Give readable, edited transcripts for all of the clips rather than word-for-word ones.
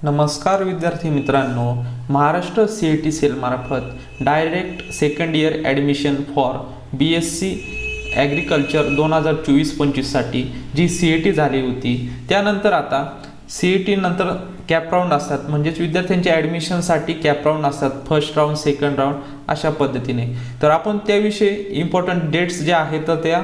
नमस्कार विद्यार्थी मित्रांनो, महाराष्ट्र CET सेल मार्फत direct second year admission for BSc agriculture 2024-25 साठी जी CET झाली होती, त्यानंतर आता CET नंतर कॅप राऊंड असतात, म्हणजेच विद्यार्थ्यांच्या ॲडमिशनसाठी कॅप राऊंड असतात, फर्स्ट राऊंड, सेकंड राऊंड अशा पद्धतीने. तर आपण त्याविषयी इम्पॉर्टंट डेट्स ज्या आहेत तर त्या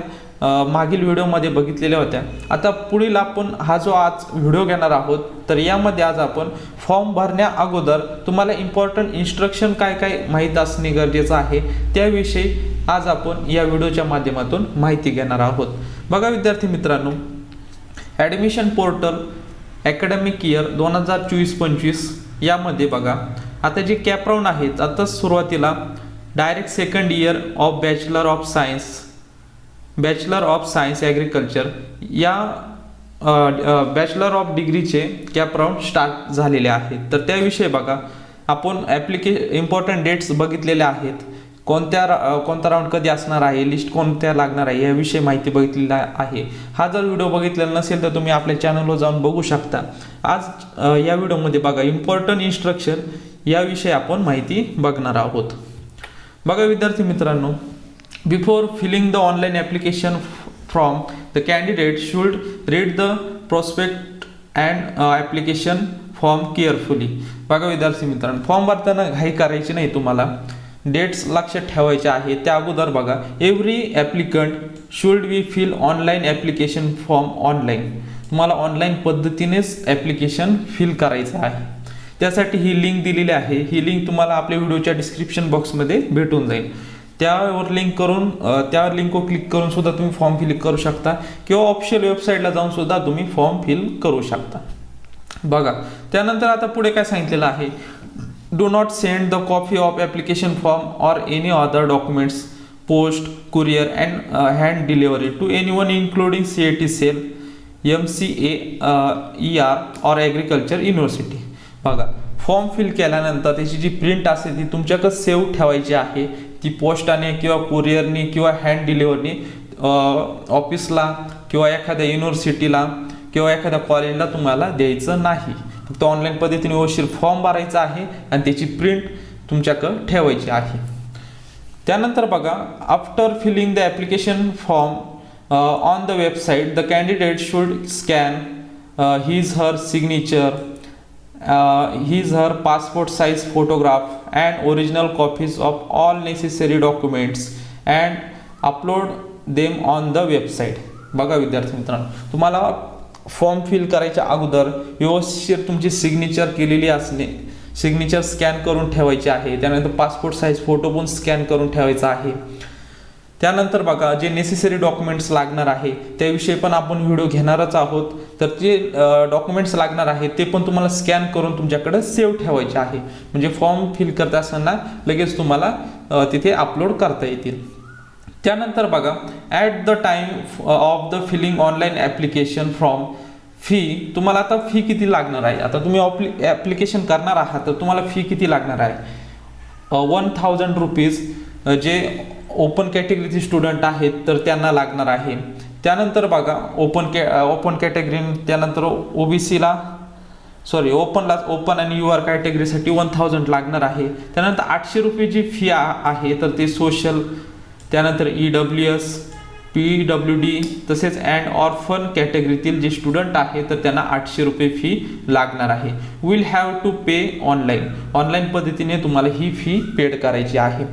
मागील व्हिडिओमध्ये बघितलेल्या होत्या. आता पुढील आपण हा जो आज व्हिडिओ घेणार आहोत, तर यामध्ये आज आपण फॉर्म भरण्या अगोदर तुम्हाला इम्पॉर्टंट इन्स्ट्रक्शन काय काय माहीत असणे गरजेचं आहे त्याविषयी आज आपण या व्हिडिओच्या माध्यमातून माहिती घेणार आहोत. बघा विद्यार्थी मित्रांनो, ॲडमिशन पोर्टल अकॅडमिक इयर 2024-25 यामध्ये बघा आता जे कॅप राऊंड आहेत, आता सुरुवातीला direct second year of bachelor of science agriculture या बॅचलर ऑफ डिग्रीचे कॅप राऊंड स्टार्ट झालेले आहेत. तर त्याविषयी बघा आपण इम्पॉर्टंट डेट्स बघितलेल्या आहेत, कोणता राऊंड कधी असणार आहे, लिस्ट कोणत्या लागणार आहे याविषयी माहिती बघितलेली आहे. हा जर व्हिडिओ बघितलेला नसेल तर तुम्ही आपल्या चॅनलवर जाऊन बघू शकता. आज या व्हिडिओमध्ये बघा इम्पॉर्टंट इन्स्ट्रक्शन याविषयी आपण माहिती बघणार आहोत. बघा विद्यार्थी मित्रांनो, before filling the online application form, the candidate should read the prospect and application form carefully. बघा विद्यार्थी मित्रांनो, फॉर्म भरताना घाई करायची नाही, तुम्हाला डेट्स लक्षात ठेवायचे आहे. त्या अगोदर बघा every applicant should be fill online application form online. तुम्हाला ऑनलाईन पद्धतीनेच ॲप्लिकेशन फिल करायचं आहे. त्यासाठी ही लिंक दिलेली आहे. ही लिंक तुम्हाला आपल्या व्हिडिओच्या डिस्क्रिप्शन बॉक्समध्ये भेटून जाईल. त्यावर लिंकवर क्लिक करून सुद्धा तुम्ही फॉर्म फिल करू शकता किंवा ऑफिशियल वेबसाईटला जाऊन सुद्धा तुम्ही फॉर्म फिल करू शकता. बघा त्यानंतर आता पुढे काय सांगितलेलं आहे, do not send the copy of application form or any other documents post courier and hand delivery to anyone including CET cell, MCA or agriculture university. बघा फॉर्म फिल केल्यानंतर त्याची जी प्रिंट असते ती तुमच्याकडे सेव्ह ठेवायची आहे. ती पोस्टाने किंवा कुरिअरने किंवा हँड डिलिव्हरने ऑफिसला किंवा एखाद्या युनिव्हर्सिटीला किंवा एखाद्या कॉलेजला तुम्हाला द्यायचं नाही. फक्त ऑनलाईन पद्धतीने व्यवस्थित फॉर्म भरायचा आहे आणि त्याची प्रिंट तुमच्याकडे ठेवायची आहे. त्यानंतर बघा after filling the application form on the website, the candidate should scan his her signature, his her passport size photograph and original copies of all necessary documents and upload them on the website. बघा विद्यार्थी मित्रांनो, तुम्हाला form fill करायच्या अगोदर व्यवस्थित तुमची signature केलेली असणे, सिग्नेचर स्कॅन करून ठेवायची आहे. त्यानंतर पासपोर्ट साईज फोटो पण स्कॅन करून ठेवायचा आहे. त्यानंतर बघा जे नेसेसरी डॉक्युमेंट्स लागणार आहे त्याविषयी पण आपण व्हिडिओ घेणारच आहोत. तर जे डॉक्युमेंट्स लागणार आहेत ते पण तुम्हाला स्कॅन करून तुमच्याकडे सेव्ह ठेवायचे आहे, म्हणजे फॉर्म फिल करत असताना लगेच तुम्हाला तिथे अपलोड करता येतील. त्यानंतर बघा at the time of the filling online application form, fee तुम्हाला आता फी किती लागणार आहे. आता तुम्ही ॲप्लिकेशन करणार आहात तर तुम्हाला फी किती लागणार आहे, 1000 रुपीज जे ओपन कॅटेगरीचे स्टुडंट आहेत तर त्यांना लागणार आहे. त्यानंतर बघा ओपन कॅटेगरी, त्यानंतर ओपन आणि UR कॅटेगरीसाठी 1000 लागणार आहे. त्यानंतर 800 रुपये जी फी आहे तर ते सोशल, त्यानंतर EWS, PWD तसेच अँड ऑर्फन कॅटेगरीतील जे स्टुडंट आहेत तर त्यांना 800 रुपये फी लागणार आहे. Will have to pay online पद्धतीने तुम्हाला ही फी पेड करायची आहे.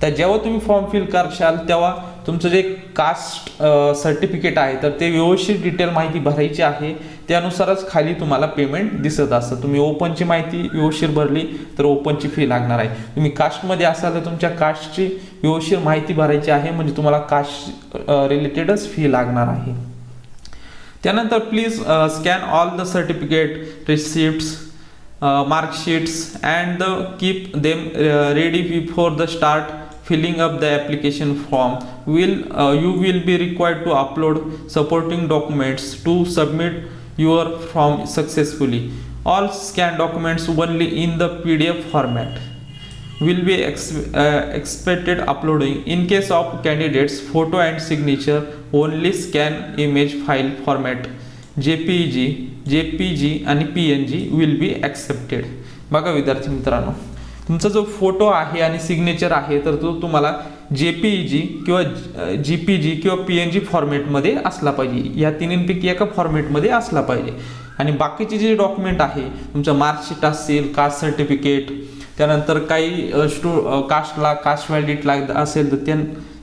तर जेव्हा तुम्ही फॉर्म फिल करशाल तेव्हा तुमचं जे कास्ट सर्टिफिकेट आहे तर ते व्यवस्थित डिटेल माहिती भरायची आहे. त्यानुसारच खाली तुम्हाला पेमेंट दिसत असतं. तुम्ही ओपनची माहिती व्यवस्थित भरली तर ओपनची फी लागणार आहे. तुम्ही कास्टमध्ये असाल तर तुमच्या कास्टची व्यवस्थित माहिती भरायची आहे, म्हणजे तुम्हाला कास्ट रिलेटेडच फी लागणार आहे. त्यानंतर please scan all the certificate, receipts, marksheets and keep them ready before the start filling up the application form. You will be required to upload supporting documents to submit your form successfully. All scanned documents only in the PDF format will be expected uploading. In case of candidates photo and signature, only scan image file format JPEG JPG आणि PNG will be accepted. बघा विद्यार्थी मित्रांनो, तुमचा जो photo आहे आणि signature आहे तर तो तुम्हाला JPG किंवा GPG किंवा PNG फॉर्मॅटमध्ये असला पाहिजे. या तिन्हींपैकी एका फॉर्मॅटमध्ये असला पाहिजे. आणि बाकीचे जे डॉक्युमेंट आहे, तुमचं मार्कशीट असेल, कास्ट सर्टिफिकेट, त्यानंतर काही कास्ट व्हॅलिडिटी असेल तर त्या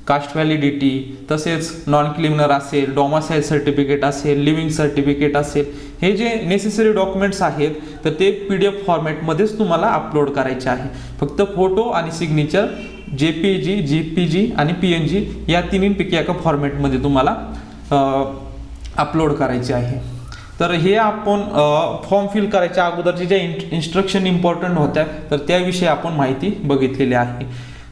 कास्ट व्हॅलिडिटी, तसेच नॉन क्रिमिनल असेल, डॉमिसाईल सर्टिफिकेट असेल, लिव्हिंग सर्टिफिकेट असेल, हे जे नेसेसरी डॉक्युमेंट्स आहेत तर ते PDF फॉर्मॅटमध्येच तुम्हाला अपलोड करायचे आहे. फक्त फोटो आणि सिग्नेचर JPG, GPG आणि PNG या तिन्हींपैकी एका फॉर्मॅटमध्ये तुम्हाला अपलोड करायचे आहे. तर हे आपण फॉर्म फिल करायच्या अगोदरचे ज्या इन्स्ट्रक्शन इम्पॉर्टंट होत्या तर त्याविषयी आपण माहिती बघितलेली आहे.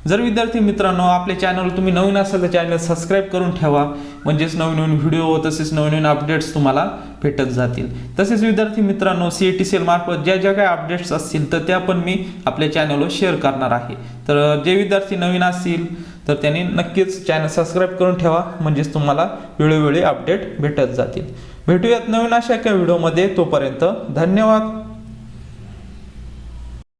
जर विद्यार्थी मित्रांनो आपल्या चॅनल तुम्ही नवीन असाल तर चॅनल सबस्क्राईब करून ठेवा, म्हणजेच नवीन नवीन व्हिडिओ तसेच नवीन नवीन अपडेट्स तुम्हाला भेटत जातील. तसेच विद्यार्थी मित्रांनो CET सेल मार्फत ज्या ज्या काही अपडेट्स असतील तर त्या पण मी आपल्या चॅनलवर शेअर करणार आहे. तर जे विद्यार्थी नवीन असतील तर त्यांनी नक्कीच चॅनल सबस्क्राईब करून ठेवा, म्हणजेच तुम्हाला वेळोवेळी अपडेट भेटत जातील. भेटूयात नवीन अशा एका व्हिडिओमध्ये. तोपर्यंत धन्यवाद.